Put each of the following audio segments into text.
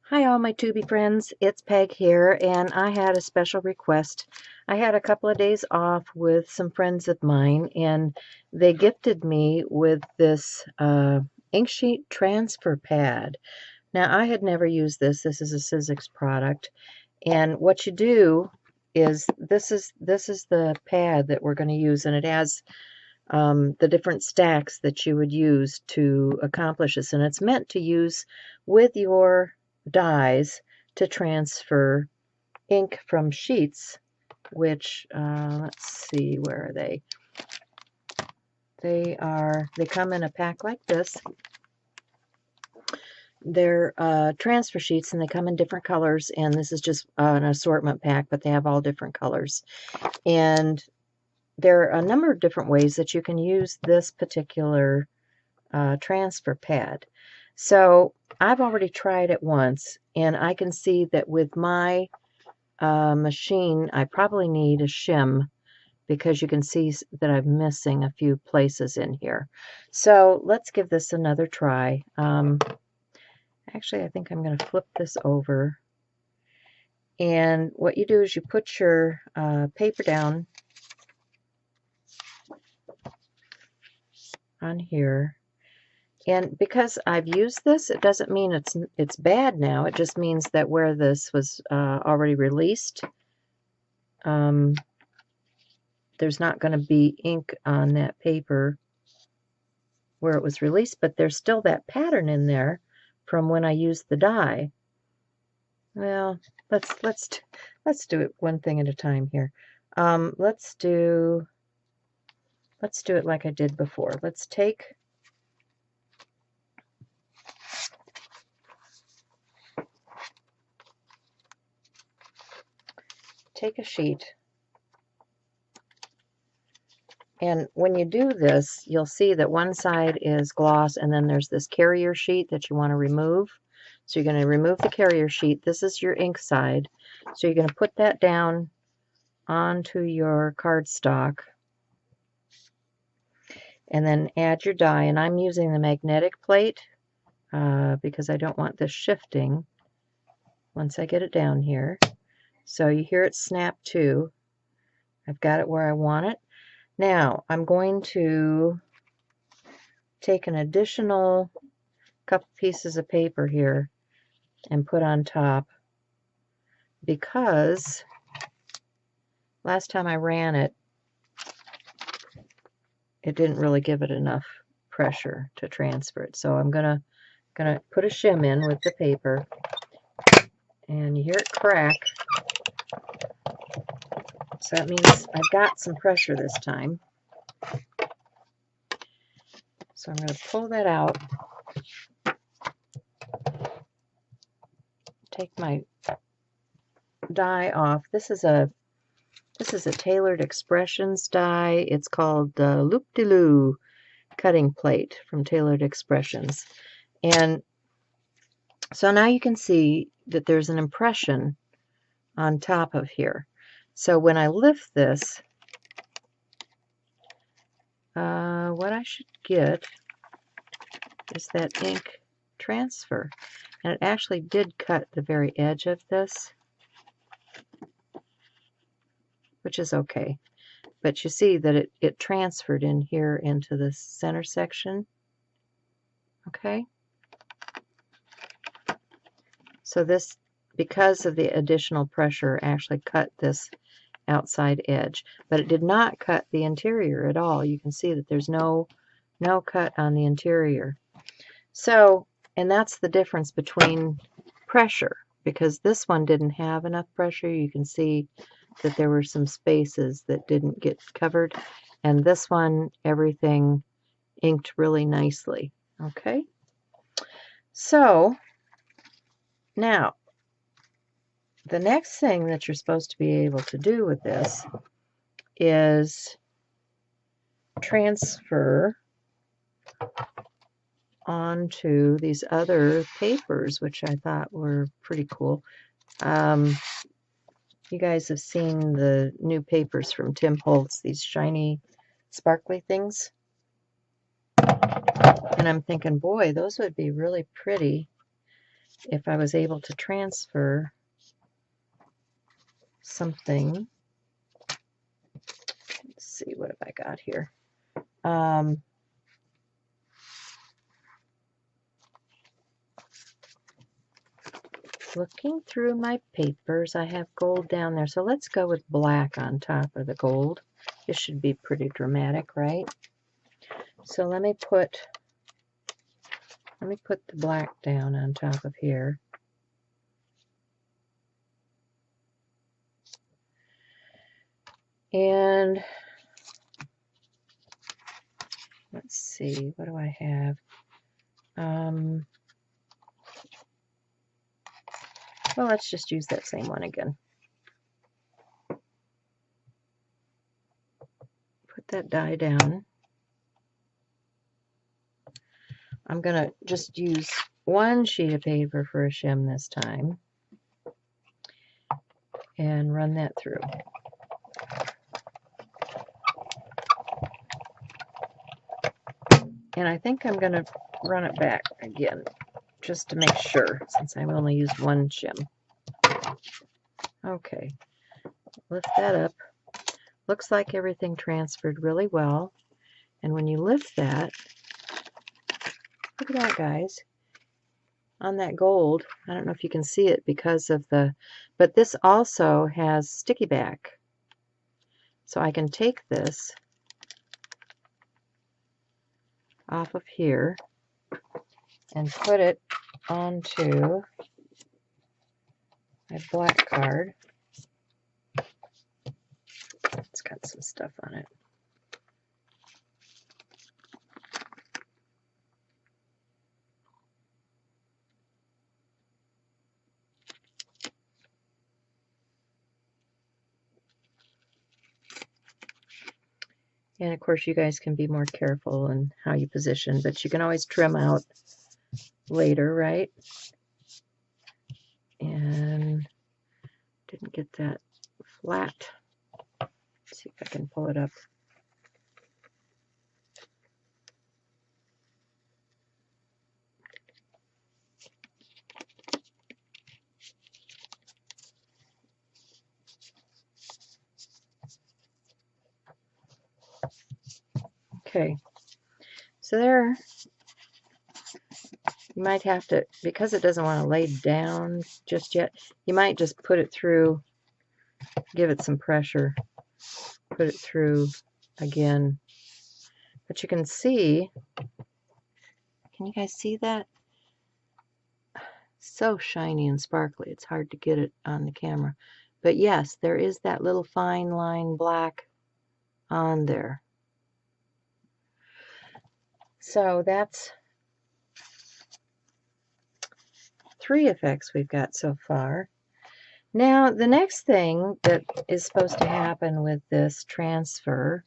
Hi all my Tubi friends, it's Peg here, and I had a special request. I had a couple of days off with some friends of mine, and they gifted me with this ink sheet transfer pad. Now, I had never used this. This is a Sizzix product, and what you do is this is the pad that we're going to use, and it has the different stacks that you would use to accomplish this, and it's meant to use with your dies to transfer ink from sheets, which let's see, where are they? They come in a pack like this. They're transfer sheets, and they come in different colors, and this is just an assortment pack, but they have all different colors. And there are a number of different ways that you can use this particular transfer pad. So I've already tried it once, and I can see that with my machine, I probably need a shim because you can see that I'm missing a few places in here. So let's give this another try. Actually, I think I'm going to flip this over. And what you do is you put your paper down on here. And because I've used this, it doesn't mean it's bad now. It just means that where this was already released, there's not going to be ink on that paper where it was released, but there's still that pattern in there from when I used the die. Well, let's do it one thing at a time here. Let's do it like I did before. Let's take a sheet, and when you do this, you'll see that one side is gloss, and then there's this carrier sheet that you want to remove. So you're going to remove the carrier sheet. This is your ink side. So you're going to put that down onto your cardstock, and then add your die. And I'm using the magnetic plate because I don't want this shifting once I get it down here. So you hear it snap to. I've got it where I want it. Now I'm going to take an additional couple pieces of paper here and put on top, because last time I ran it, it didn't really give it enough pressure to transfer it. So I'm gonna put a shim in with the paper, and you hear it crack. So that means I've got some pressure this time. So I'm going to pull that out, take my die off. This is a Tailored Expressions die. It's called Loop-de-Loo cutting plate from Tailored Expressions. And so now you can see that there's an impression on top of here. So when I lift this, what I should get is that ink transfer. And it actually did cut the very edge of this, which is okay. But you see that it transferred in here into the center section. Okay? So this, because of the additional pressure, actually cut this outside edge. But it did not cut the interior at all. You can see that there's no cut on the interior. So, and that's the difference between pressure, because this one didn't have enough pressure. You can see that there were some spaces that didn't get covered, and this one, everything inked really nicely. Okay, so now the next thing that you're supposed to be able to do with this is transfer onto these other papers, which I thought were pretty cool. You guys have seen the new papers from Tim Holtz, these shiny, sparkly things. And I'm thinking, boy, those would be really pretty if I was able to transfer something. Let's see, what have I got here? Looking through my papers, I have gold down there. So let's go with black on top of the gold. This should be pretty dramatic, right? So let me put the black down on top of here. And let's see, what do I have? Well, let's just use that same one again. Put that die down. I'm going to just use one sheet of paper for a shim this time and run that through. And I think I'm going to run it back again just to make sure, since I've only used one shim. Okay, lift that up. Looks like everything transferred really well. And when you lift that, look at that, guys. On that gold, I don't know if you can see it because of the, but this also has sticky back. So I can take this off of here and put it onto my black card. It's got some stuff on it. And of course you guys can be more careful in how you position, but you can always trim out later, right? And didn't get that flat. Let's see if I can pull it up. Okay, so there, you might have to, because it doesn't want to lay down just yet, you might just put it through, give it some pressure, put it through again. But you can see, can you guys see that? So shiny and sparkly, it's hard to get it on the camera. But yes, there is that little fine line black on there. So that's 3 effects we've got so far. Now, the next thing that is supposed to happen with this transfer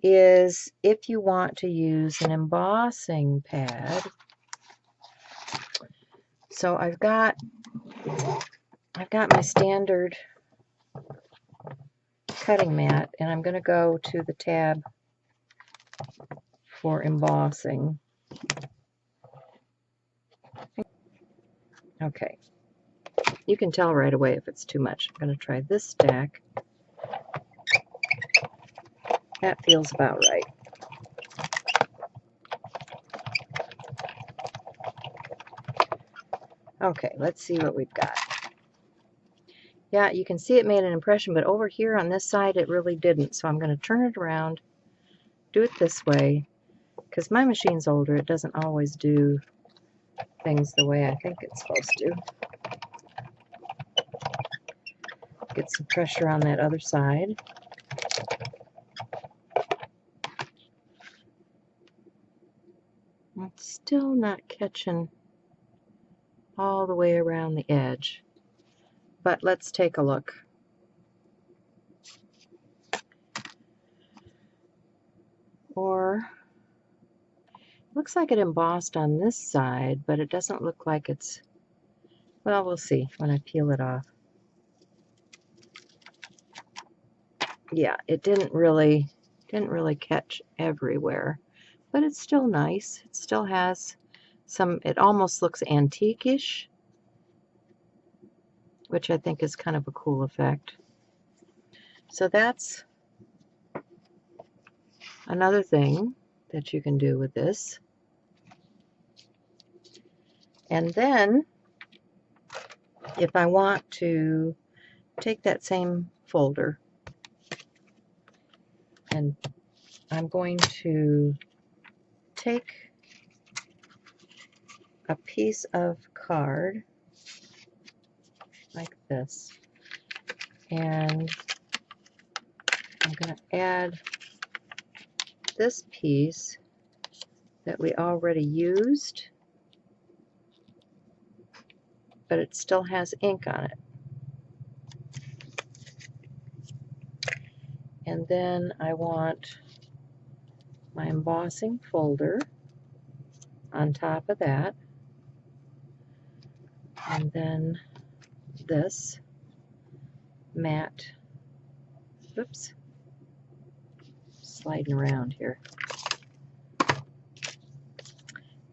is if you want to use an embossing pad. So I've got my standard cutting mat, and I'm going to go to the tab for embossing. Okay, you can tell right away if it's too much. I'm going to try this stack. That feels about right. Okay, let's see what we've got. Yeah, you can see it made an impression, but over here on this side it really didn't. So I'm going to turn it around, do it this way, because my machine's older. It doesn't always do things the way I think it's supposed to. Get some pressure on that other side. It's still not catching all the way around the edge, but let's take a look. Or looks like it embossed on this side, but it doesn't look like it's, well, we'll see when I peel it off. Yeah, it didn't really catch everywhere, but it's still nice. It still has it almost looks antique-ish, which I think is kind of a cool effect. So that's another thing that you can do with this. And then, if I want to take that same folder, and I'm going to take a piece of card like this, and I'm going to add this piece that we already used, but it still has ink on it. And then I want my embossing folder on top of that, and then this matte, oops, sliding around here.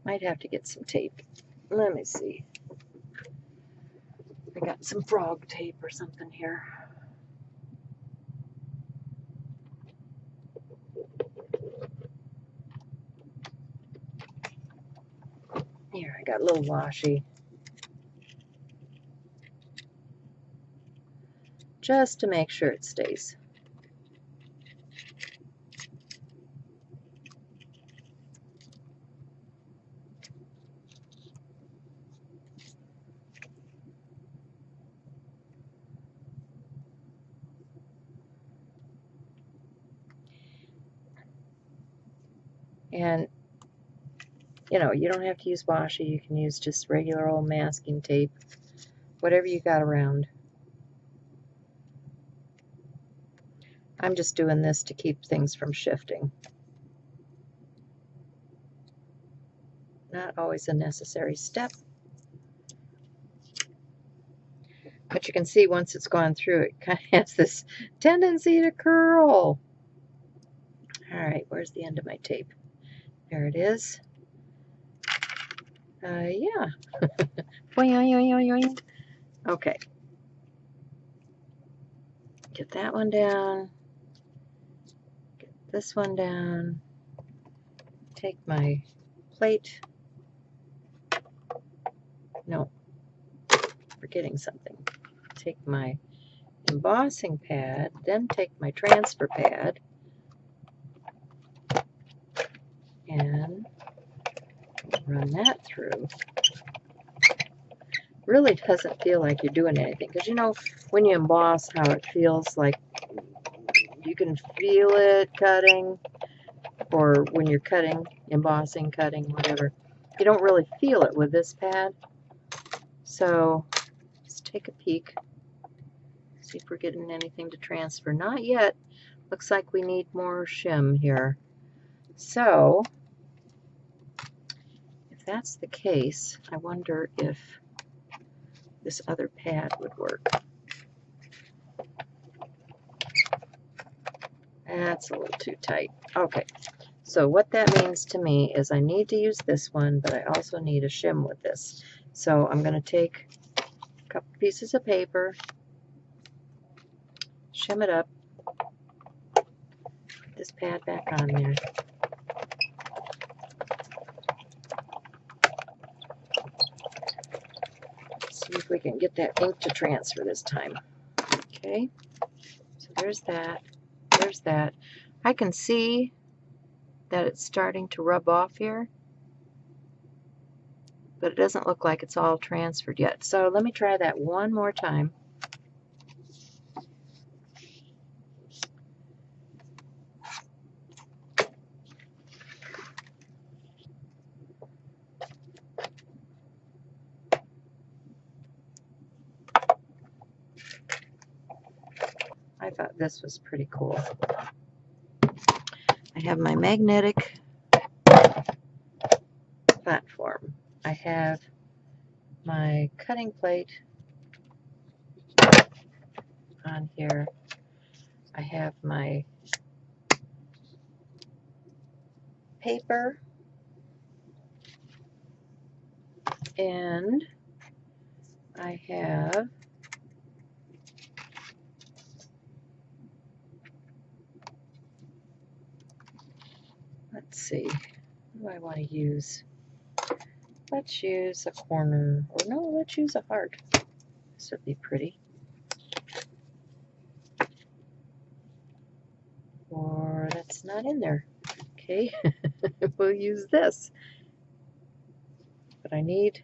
Might have to get some tape. Let me see. I got some frog tape or something here. Here, I got a little washi. Just to make sure it stays. And, you know, you don't have to use washi. You can use just regular old masking tape, whatever you got around. I'm just doing this to keep things from shifting. Not always a necessary step. But you can see once it's gone through, it kind of has this tendency to curl. All right, where's the end of my tape? There it is. Yeah. Okay. Get that one down. Get this one down. Take my plate. No, forgetting something. Take my embossing pad, then take my transfer pad and run that through. Really doesn't feel like you're doing anything, because you know when you emboss how it feels like you can feel it cutting, or when you're cutting, embossing, cutting, whatever. You don't really feel it with this pad. So let's take a peek. See if we're getting anything to transfer. Not yet. Looks like we need more shim here. So if that's the case, I wonder if this other pad would work. That's a little too tight. Okay, so what that means to me is I need to use this one, but I also need a shim with this. So I'm going to take a couple pieces of paper, shim it up, put this pad back on there. See if we can get that ink to transfer this time. Okay, so there's that. There's that. I can see that it's starting to rub off here, but it doesn't look like it's all transferred yet. So let me try that one more time. I thought this was pretty cool. I have my magnetic platform. I have my cutting plate on here. I have my paper. And I have let's see, what do I want to use? Let's use a corner, or no, let's use a heart. This would be pretty. Or that's not in there. Okay, we'll use this. But I need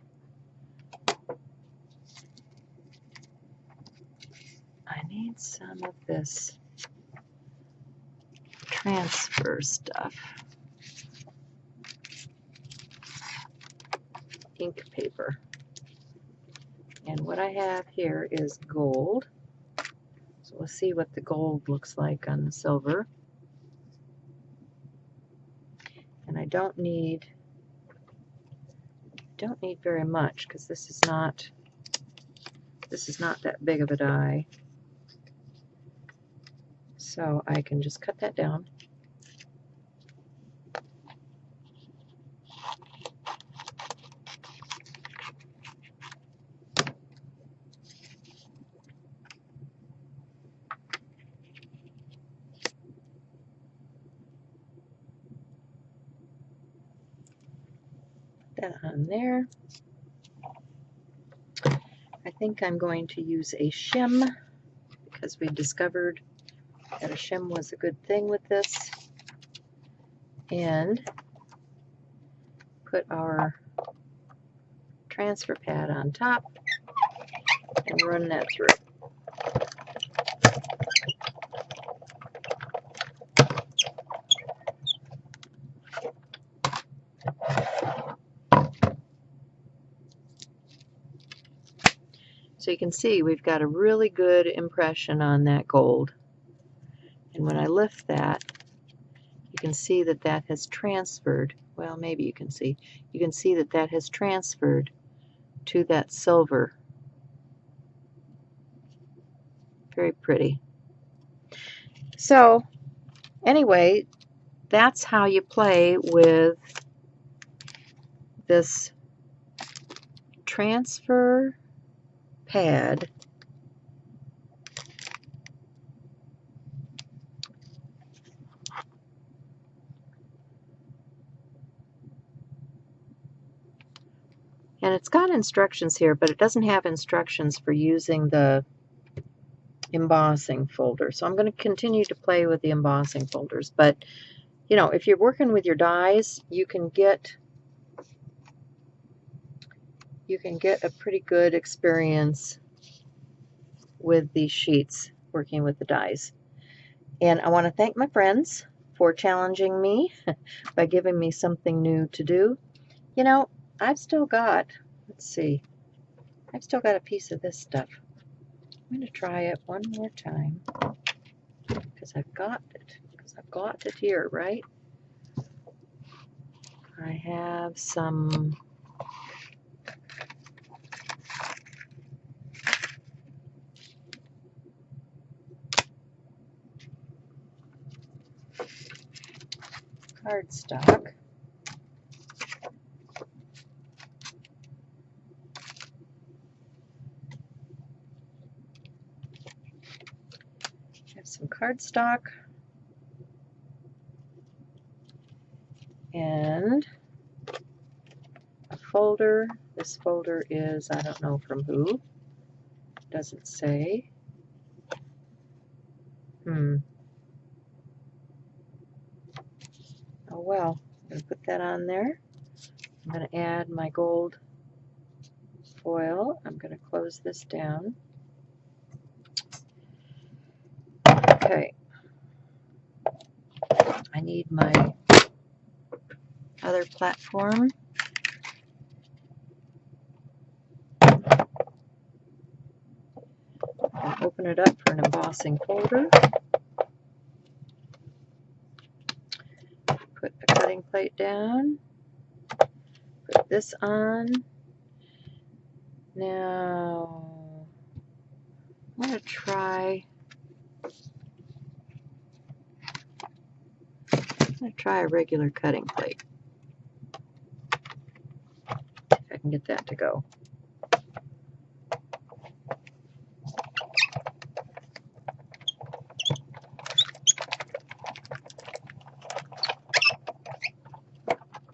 some of this transfer stuff. Ink paper. And what I have here is gold. So we'll see what the gold looks like on the silver. And I don't need very much because this is not that big of a die. So I can just cut that down. That on there. I think I'm going to use a shim because we discovered that a shim was a good thing with this. And put our transfer pad on top and run that through. So you can see we've got a really good impression on that gold. And when I lift that, you can see that that has transferred. Well, maybe you can see. You can see that that has transferred to that silver. Very pretty. So anyway, that's how you play with this transfer pad and it's got instructions here, but it doesn't have instructions for using the embossing folder. So I'm going to continue to play with the embossing folders, but you know, if you're working with your dies, you can get a pretty good experience with these sheets working with the dies. And I want to thank my friends for challenging me by giving me something new to do. You know, I've still got, let's see, I've still got a piece of this stuff. I'm going to try it one more time because I've got it here, right? I have some cardstock. I have some cardstock and a folder. This folder is, I don't know from who. Doesn't say. Oh well, I'm going to put that on there. I'm going to add my gold foil. I'm going to close this down. Okay. I need my other platform. I'll open it up for an embossing folder. Put the cutting plate down. Put this on. Now, I'm going to try a regular cutting plate. Okay. I can get that to go.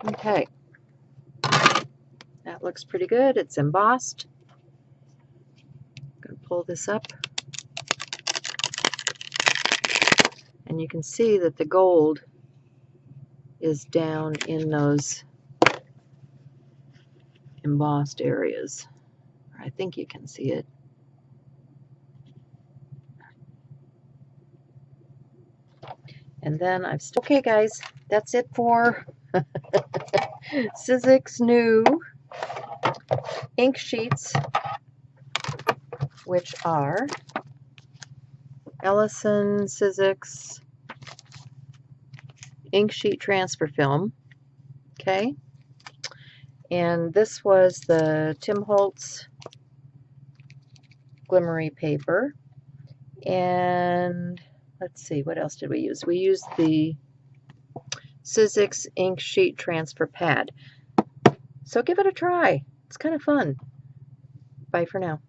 Okay, that looks pretty good. It's embossed. I'm going to pull this up. And you can see that the gold is down in those embossed areas. I think you can see it. And then I've still, okay guys, that's it for Sizzix new ink sheets, which are Ellison Sizzix ink sheet transfer film. Okay. And this was the Tim Holtz glimmery paper. And let's see, what else did we use? We used the Sizzix ink sheet transfer pad. So give it a try. It's kind of fun. Bye for now.